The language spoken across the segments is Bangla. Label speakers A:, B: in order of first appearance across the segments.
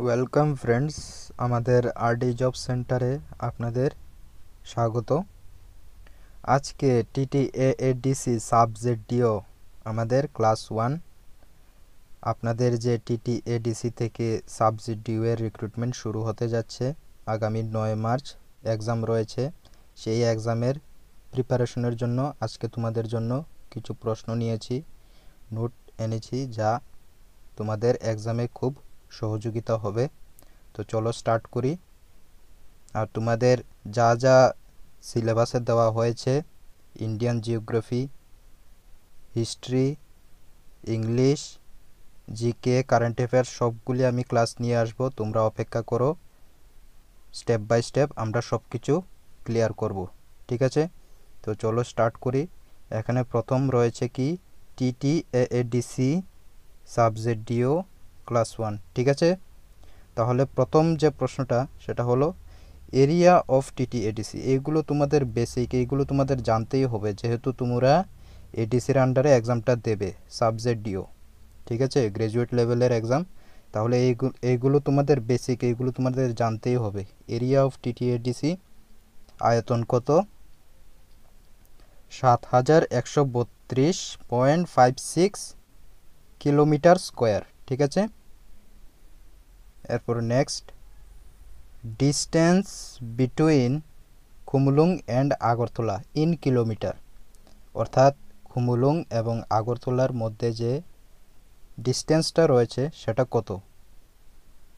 A: ওয়েলকাম ফ্রেন্ডস, আমাদের আরডি জব সেন্টারে আপনাদের স্বাগত। আজকে টিটিএডিসি সাবজেক্ট ডিও আমাদের ক্লাস 1। আপনাদের যে টিটিএডিসি থেকে সাবজেক্ট ডিও এর রিক্রুটমেন্ট শুরু হতে যাচ্ছে আগামী 9 মার্চ এক্সাম রয়েছে। সেই এক্সামের প্রিপারেশনের জন্য আজকে তোমাদের জন্য কিছু প্রশ্ন নিয়েছি, নোট এনেছি, যা তোমাদের এক্সামে খুব সহযোগিতা হবে। তো চলো স্টার্ট করি। আর তোমাদের যা যা সিলেবাসে দেওয়া হয়েছে, Indian geography, history, English, GK, current affairs সবগুলি আমি ক্লাস নিয়ে আসব। তোমরা অপেক্ষা করো, স্টেপ বাই স্টেপ আমরা সব কিছু ক্লিয়ার করব, ঠিক আছে? তো চলো স্টার্ট করি। এখানে প্রথম রয়েছে কি টিটিএডিসি সাবজেক্ট ডিও ক্লাস 1, ঠিক আছে? তাহলে প্রথম যে প্রশ্নটা সেটা হলো এরিয়া অফ টিটিএডিসি। এইগুলো তোমাদের বেসিক, এইগুলো তোমাদের জানতেই হবে, যেহেতু তোমরা এডিসির আন্ডারে এক্সামটা দেবে সাবজেক্ট ডিও, ঠিক আছে? গ্র্যাজুয়েট লেভেলের এক্সাম। তাহলে এইগুলো তোমাদের বেসিক, এইগুলো তোমাদের জানতেই হবে। এরিয়া অফ টিটিএডিসি, আয়তন কত? 7132.56 কিলোমিটার স্কোয়ার, ঠিক আছে? এরপর next, distance between Khumulung and Agartala in kilometre. অর্থাৎ খুমুলুং এবং আগরতলার মধ্যে যে ডিস্টেন্সটা রয়েছে সেটা কত?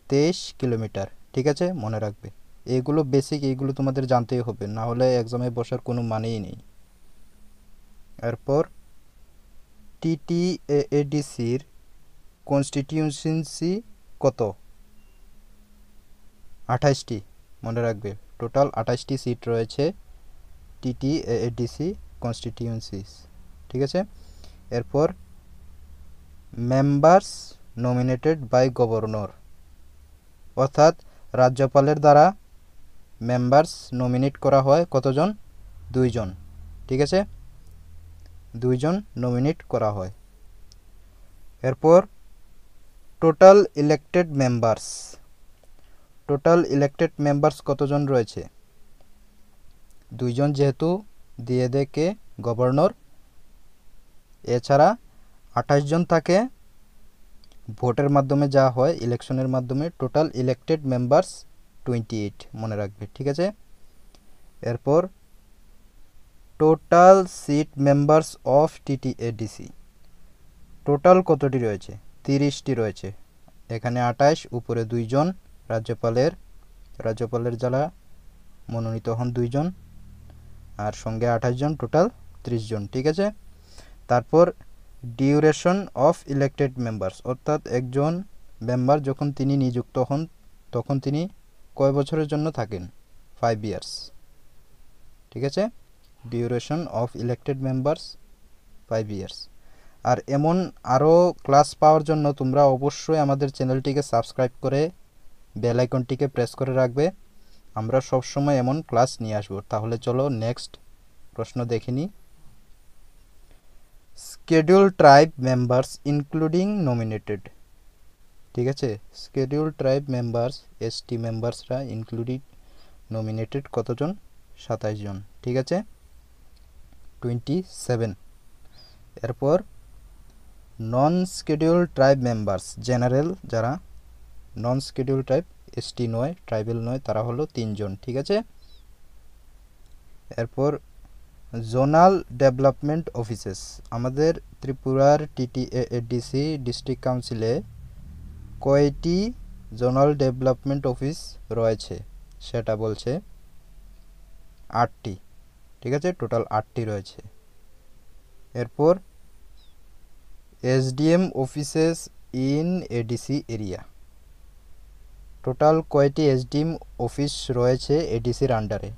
A: 23 কিলোমিটার, ঠিক আছে? মনে রাখবে, এইগুলো বেসিক, এইগুলো তোমাদের জানতেই হবে, না হলে এক্সামে বসার কোনো মানেই নেই। এরপর টিটিএডিসির কনস্টিটিউয়েন্সি কত? 28টি, মনে রাখবে। টোটাল 28টি সিট রয়েছে টিটিএডিসি কনস্টিটিউয়েন্সিস, ঠিক আছে? এরপর মেম্বার্স নমিনেটেড বাই গভর্নর, অর্থাৎ রাজ্যপালের দ্বারা মেম্বার্স নমিনেট করা হয় কতজন? 2 জন, ঠিক আছে? 2 জন নমিনেট করা হয়। এরপর total elected members, total elected members কতজন রয়েছে? 2 জন, যেহেতু দিয়ে দেয় কে? গভর্নর। এছাড়া 28 জন থাকে ভোটের মাধ্যমে, যা হয় ইলেকশনের মাধ্যমে। টোটাল ইলেক্টেড মেম্বার্স 28, মনে রাখবে, ঠিক আছে? এরপর total seat members of TTADC, total কতটি রয়েছে? 30টি রয়েছে। এখানে 28, উপরে 2 জন রাজ্যপালের যারা মনোনীত হন 2 জন, আর সঙ্গে 28 জন, টোটাল 30 জন, ঠিক আছে? তারপর ডিউরেশন অফ ইলেক্টেড মেম্বার্স, অর্থাৎ একজন মেম্বার যখন তিনি নিযুক্ত হন তখন তিনি কয় বছরের জন্য থাকেন? 5 ইয়ার্স, ঠিক আছে? Duration of elected members 5 years. আর এমন আরও ক্লাস পাওয়ার জন্য তোমরা অবশ্যই আমাদের চ্যানেলটিকে সাবস্ক্রাইব করে বেল আইকনটিকে প্রেস করে রাখবে। আমরা সবসময় এমন ক্লাস নিয়ে আসবো। তাহলে চলো নেক্সট প্রশ্ন দেখে নিই। Schedule tribe members including nominated, ঠিক আছে? স্কেডিউল ট্রাইব মেম্বার্স, এসটি মেম্বার্সরা ইনক্লুডিং নমিনেটেড কতজন? 27 জন, ঠিক আছে? 27। এরপর non schedule tribe members, general যারা নন স্কেডিউল ট্রাইব, এসটি নয়, ট্রাইবেল নয়, তারা হলো 3 জন, ঠিক আছে? এরপর জোনাল ডেভেলপমেন্ট অফিসেস, আমাদের ত্রিপুরার টিটিএডিসি ডিস্ট্রিক্ট কাউন্সিলে কয়টি জোনাল ডেভেলপমেন্ট অফিস রয়েছে? সেটা বলছে 8টি, ঠিক আছে? টোটাল 8টি রয়েছে। এরপর SDM offices in ADC area, total কয়টি এসডিএম অফিস রয়েছে এডিসির আন্ডারে?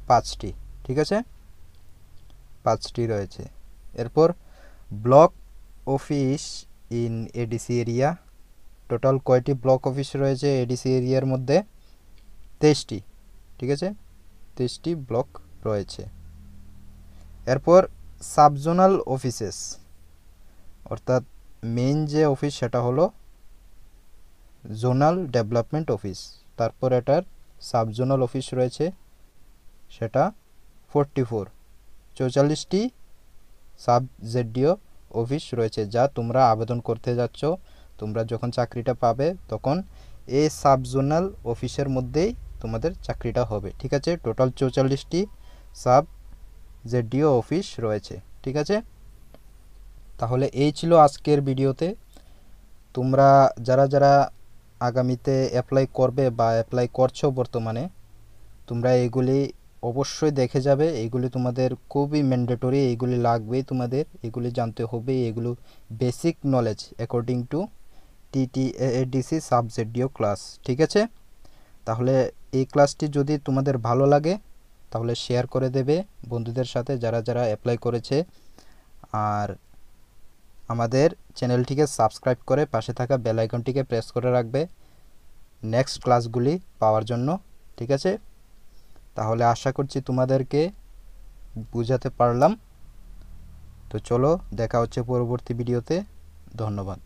A: 5টি, ঠিক আছে? 5টি রয়েছে। এরপর block office in ADC area, total কয়টি ব্লক অফিস রয়েছে এডিসি এরিয়ার মধ্যে? 23টি, ঠিক আছে? 23টি ব্লক রয়েছে। এরপর সাবজোনাল অফিসেস, অর্থাৎ মেইন যে অফিস সেটা হলো জোনাল ডেভেলপমেন্ট অফিস। তারপর এটার সাব জোনাল অফিস রয়েছে, সেটা 44টি সাব জেডিও অফিস রয়েছে, যা তোমরা আবেদন করতে যাচ্ছ। তোমরা যখন চাকরিটা পাবে তখন এই সাব জোনাল অফিসের মধ্যেই তোমাদের চাকরিটা হবে। ঠিক আছে, টোটাল 44টি সাব জেডিও অফিস রয়েছে। ঠিক আছে, তাহলে এই ছিল আজকের ভিডিওতে। তোমরা যারা যারা আগামীতে অ্যাপ্লাই করবে বা অ্যাপ্লাই করছো বর্তমানে, তোমরা এগুলি অবশ্যই দেখে যাবে। এগুলি তোমাদের খুবই ম্যান্ডেটরি, এগুলি লাগবেই, তোমাদের এগুলি জানতে হবে। এগুলো basic knowledge according to TTADC subjective class. ঠিক আছে, তাহলে এই ক্লাসটি যদি তোমাদের ভালো লাগে তাহলে শেয়ার করে দেবে বন্ধুদের সাথে যারা যারা অ্যাপ্লাই করেছে, আর আমাদের চ্যানেলটিকে সাবস্ক্রাইব করে পাশে থাকা বেল আইকনটিকে প্রেস করে রাখবে নেক্সট ক্লাসগুলি পাওয়ার জন্য। ঠিক আছে, তাহলে আশা করছি তোমাদেরকে বুঝাতে পারলাম। তো চলো, দেখা হচ্ছে পরবর্তী ভিডিওতে। ধন্যবাদ।